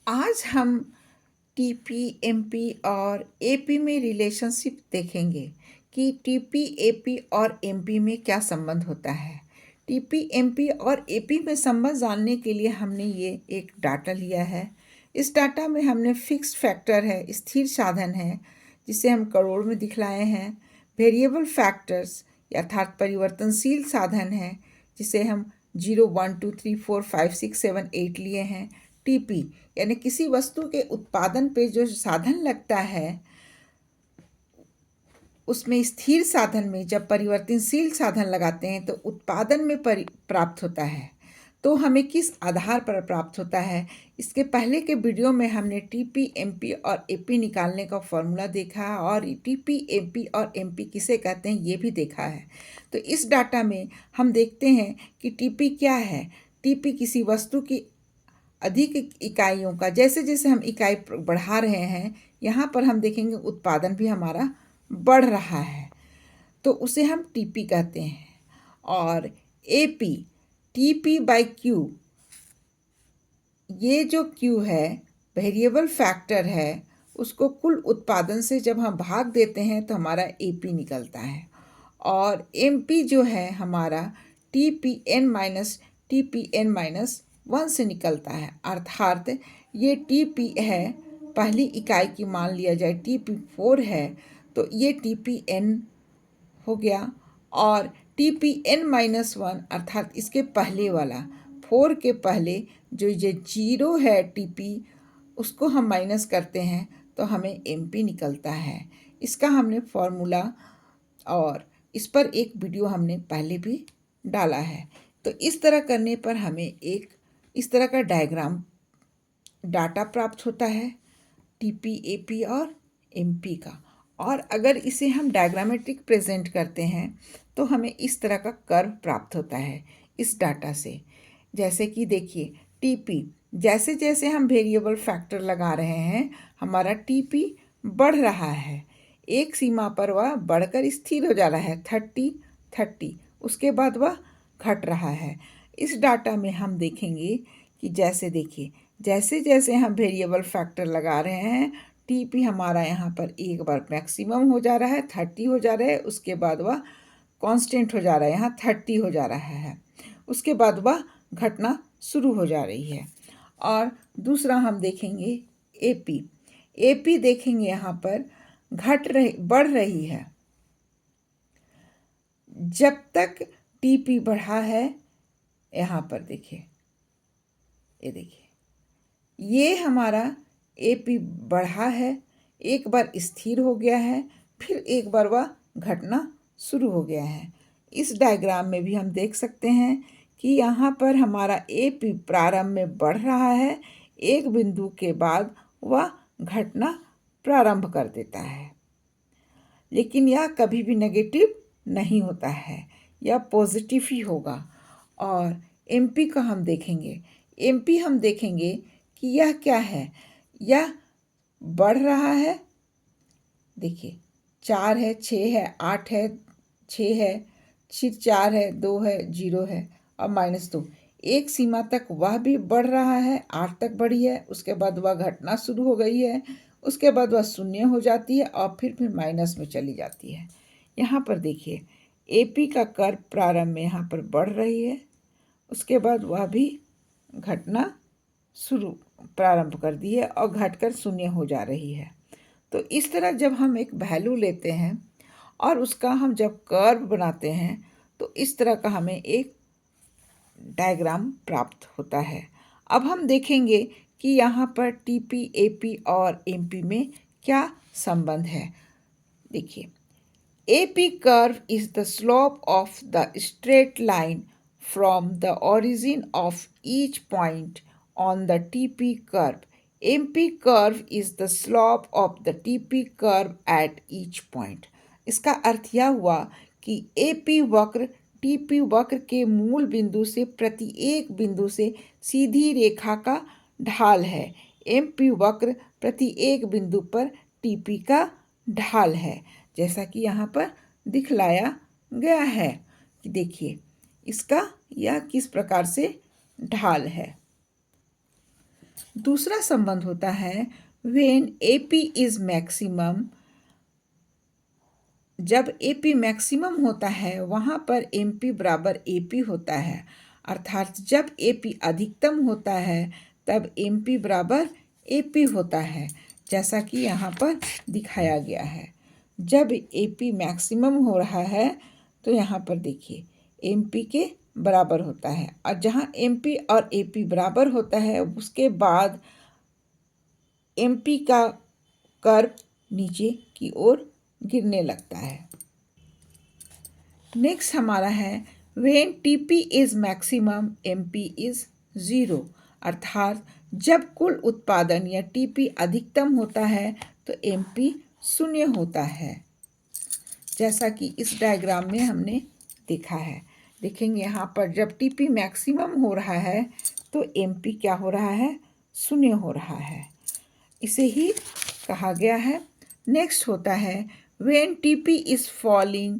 आज हम TP, MP और एपी में रिलेशनशिप देखेंगे कि टीपी, एपी और एमपी में क्या संबंध होता है। टीपी, एमपी और एपी में संबंध जानने के लिए हमने ये एक डाटा लिया है। इस डाटा में हमने फिक्स्ड फैक्टर है, स्थिर साधन है जिसे हम करोड़ में दिखलाए हैं। वेरिएबल फैक्टर्स अर्थात परिवर्तनशील साधन है जिसे हम 0, 1, 2, 3, 4, 5, 6, 7, 8 लिए हैं। टीपी यानी किसी वस्तु के उत्पादन पे जो साधन लगता है उसमें स्थिर साधन में जब परिवर्तनशील साधन लगाते हैं तो उत्पादन में प्राप्त होता है। तो हमें किस आधार पर प्राप्त होता है, इसके पहले के वीडियो में हमने टीपी, एमपी और एपी निकालने का फॉर्मूला देखा है और टीपी, एपी और एमपी किसे कहते हैं ये भी देखा है। तो इस डाटा में हम देखते हैं कि टीपी क्या है। टीपी किसी वस्तु की अधिक इकाइयों का, जैसे जैसे हम इकाई बढ़ा रहे हैं यहाँ पर हम देखेंगे उत्पादन भी हमारा बढ़ रहा है, तो उसे हम टीपी कहते हैं। और एपी, टीपी बाई क्यू, ये जो क्यू है वेरिएबल फैक्टर है, उसको कुल उत्पादन से जब हम भाग देते हैं तो हमारा एपी निकलता है। और एमपी जो है हमारा TPn-1 से निकलता है, अर्थात ये टीपी है, पहली इकाई की मान लिया जाए TP4 है तो ये TPn हो गया। और TPn-1 अर्थात इसके पहले वाला 4 के पहले जो ये 0 है टीपी, उसको हम माइनस करते हैं तो हमें एमपी निकलता है। इसका हमने फॉर्मूला और इस पर एक वीडियो हमने पहले भी डाला है। तो इस तरह करने पर हमें एक इस तरह का डायग्राम डाटा प्राप्त होता है टीपी, एपी और एमपी का। और अगर इसे हम डायग्रामेटिक प्रेजेंट करते हैं तो हमें इस तरह का कर्व प्राप्त होता है इस डाटा से। जैसे कि देखिए टीपी, जैसे जैसे हम वेरिएबल फैक्टर लगा रहे हैं हमारा टीपी बढ़ रहा है, एक सीमा पर वह बढ़कर स्थिर हो जा रहा है 30, उसके बाद वह घट रहा है। इस डाटा में हम देखेंगे कि जैसे देखिए जैसे जैसे हम वेरिएबल फैक्टर लगा रहे हैं टीपी हमारा यहाँ पर एक बार मैक्सिमम हो जा रहा है 30 हो जा रहा है, उसके बाद वह कांस्टेंट हो जा रहा है, यहाँ 30 हो जा रहा है, उसके बाद वह घटना शुरू हो जा रही है। और दूसरा हम देखेंगे एपी, एपी देखेंगे यहाँ पर बढ़ रही है। जब तक टीपी बढ़ा है, यहाँ पर देखिए, ये देखिए ये हमारा एपी बढ़ा है, एक बार स्थिर हो गया है, फिर एक बार वह घटना शुरू हो गया है। इस डायग्राम में भी हम देख सकते हैं कि यहाँ पर हमारा एपी प्रारंभ में बढ़ रहा है, एक बिंदु के बाद वह घटना प्रारंभ कर देता है, लेकिन यह कभी भी नेगेटिव नहीं होता है, यह पॉजिटिव ही होगा। और एमपी का हम देखेंगे, एमपी हम देखेंगे कि यह क्या है, यह बढ़ रहा है। देखिए 4 है, 6 है, 8 है, 6 है, फिर 4 है, 2 है, 0 है और -2, एक सीमा तक वह भी बढ़ रहा है, 8 तक बढ़ी है, उसके बाद वह घटना शुरू हो गई है, उसके बाद वह शून्य हो जाती है और फिर माइनस में चली जाती है। यहाँ पर देखिए एपी का कर्व प्रारंभ में यहाँ पर बढ़ रही है, उसके बाद वह भी घटना प्रारंभ कर दी है और घटकर शून्य हो जा रही है। तो इस तरह जब हम एक वैल्यू लेते हैं और उसका हम जब कर्व बनाते हैं तो इस तरह का हमें एक डायग्राम प्राप्त होता है। अब हम देखेंगे कि यहाँ पर टीपी, एपी और एमपी में क्या संबंध है। देखिए AP curve is the slope of the straight line from the origin of each point on the TP curve. MP curve is the slope of the TP curve at each point. इसका अर्थ यह हुआ कि AP वक्र TP वक्र के मूल बिंदु से प्रत्येक बिंदु से सीधी रेखा का ढाल है। MP वक्र प्रत्येक बिंदु पर TP का ढाल है, जैसा कि यहाँ पर दिखलाया गया है कि देखिए इसका यह किस प्रकार से ढाल है। दूसरा संबंध होता है व्हेन एपी इज मैक्सिमम। जब एपी मैक्सिमम होता है वहाँ पर एमपी बराबर एपी होता है, अर्थात जब एपी अधिकतम होता है तब एमपी बराबर एपी होता है, जैसा कि यहाँ पर दिखाया गया है। जब एपी मैक्सिमम हो रहा है तो यहाँ पर देखिए एमपी के बराबर होता है, और जहाँ एमपी और एपी बराबर होता है उसके बाद एमपी का कर्व नीचे की ओर गिरने लगता है। नेक्स्ट हमारा है when TP is maximum MP is zero, अर्थात जब कुल उत्पादन या टीपी अधिकतम होता है तो एमपी शून्य होता है, जैसा कि इस डायग्राम में हमने देखा है। देखेंगे यहाँ पर जब टीपी मैक्सिमम हो रहा है तो एमपी क्या हो रहा है, शून्य हो रहा है, इसे ही कहा गया है। नेक्स्ट होता है when TP is falling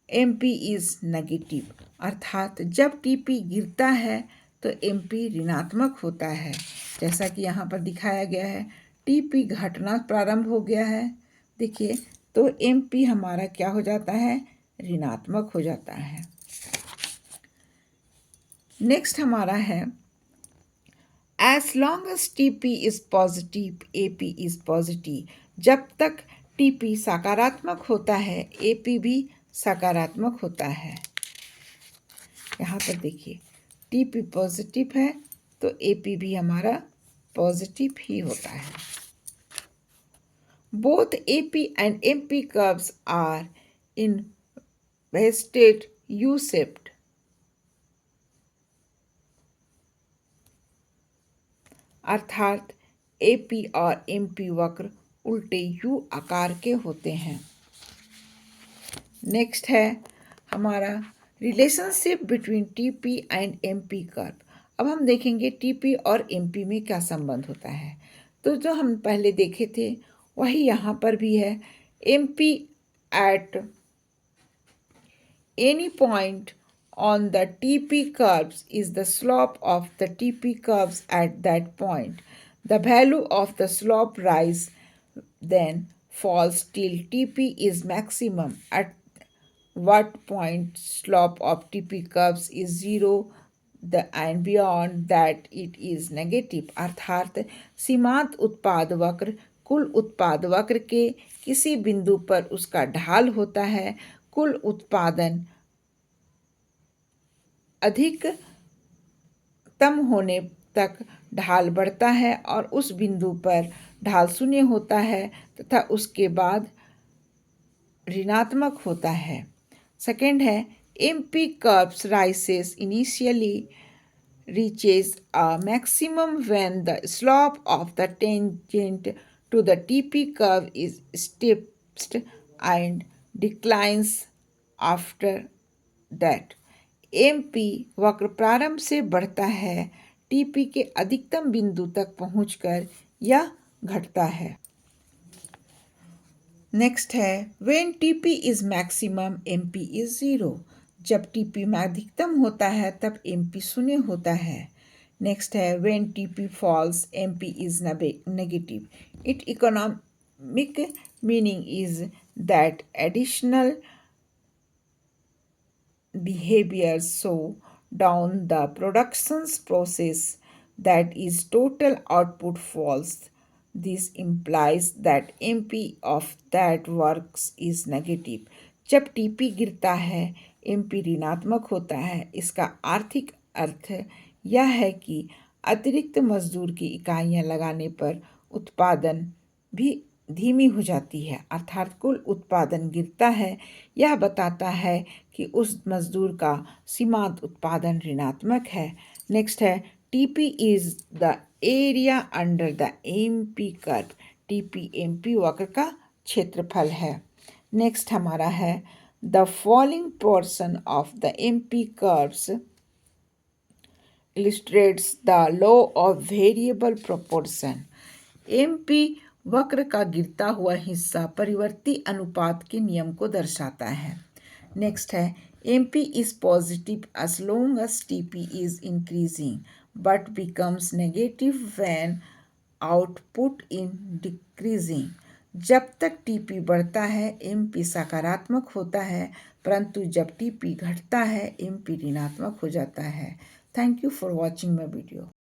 MP is negative, अर्थात जब टीपी गिरता है तो एमपी ऋणात्मक होता है, जैसा कि यहाँ पर दिखाया गया है। टीपी घटना प्रारंभ हो गया है, देखिए, तो एमपी हमारा क्या हो जाता है, ऋणात्मक हो जाता है। नेक्स्ट हमारा है as long as TP is positive AP is positive, जब तक टीपी सकारात्मक होता है एपी भी सकारात्मक होता है। यहाँ पर देखिए टीपी पॉजिटिव है तो एपी भी हमारा पॉजिटिव ही होता है। Both AP and MP curves are inverted U shaped, अर्थात एपी और एमपी वक्र उल्टे यू आकार के होते हैं। नेक्स्ट है हमारा relationship between TP and MP curve. अब हम देखेंगे टीपी और एमपी में क्या संबंध होता है। तो जो हम पहले देखे थे वही यहाँ पर भी है। MP at any point on the TP curves is the slope of the TP curves at that point. The value of the slope rise then falls till TP is maximum. At what point slope of TP curves is 0 and beyond that it is negative, अर्थात सीमांत उत्पाद वक्र कुल उत्पाद वक्र के किसी बिंदु पर उसका ढाल होता है। कुल उत्पादन अधिकतम होने तक ढाल बढ़ता है और उस बिंदु पर ढाल शून्य होता है तथा उसके बाद ऋणात्मक होता है। सेकेंड है MP curves rises initially reaches a maximum when the slope of the tangent to the TP curve is stepped and declines after that. MP वक्र प्रारंभ से बढ़ता है टीपी के अधिकतम बिंदु तक पहुंचकर यह घटता है। नेक्स्ट है when TP is maximum MP is zero, जब टीपी में अधिकतम होता है तब एमपी शून्य होता है। नेक्स्ट है when TP falls MP is negative, it economic meaning is that additional behaviors so down the productions process that is total output falls. This implies that MP of that works is negative. जब TP गिरता है MP ऋणात्मक होता है। इसका आर्थिक अर्थ यह है कि अतिरिक्त मजदूर की इकाइयां लगाने पर उत्पादन भी धीमी हो जाती है, अर्थात कुल उत्पादन गिरता है। यह बताता है कि उस मजदूर का सीमांत उत्पादन ऋणात्मक है। नेक्स्ट है TP is the area under the MP curve, TP MP वक्र का क्षेत्रफल है। नेक्स्ट हमारा है the following portion of the MP curves illustrates the law of variable proportion. MP वक्र का गिरता हुआ हिस्सा परिवर्ती अनुपात के नियम को दर्शाता है। नेक्स्ट है MP is positive as long as TP is increasing, but becomes negative when output in decreasing। जब तक टीपी बढ़ता है एमपी सकारात्मक होता है, परंतु जब टीपी घटता है एमपी ऋणात्मक हो जाता है। Thank you for watching my video.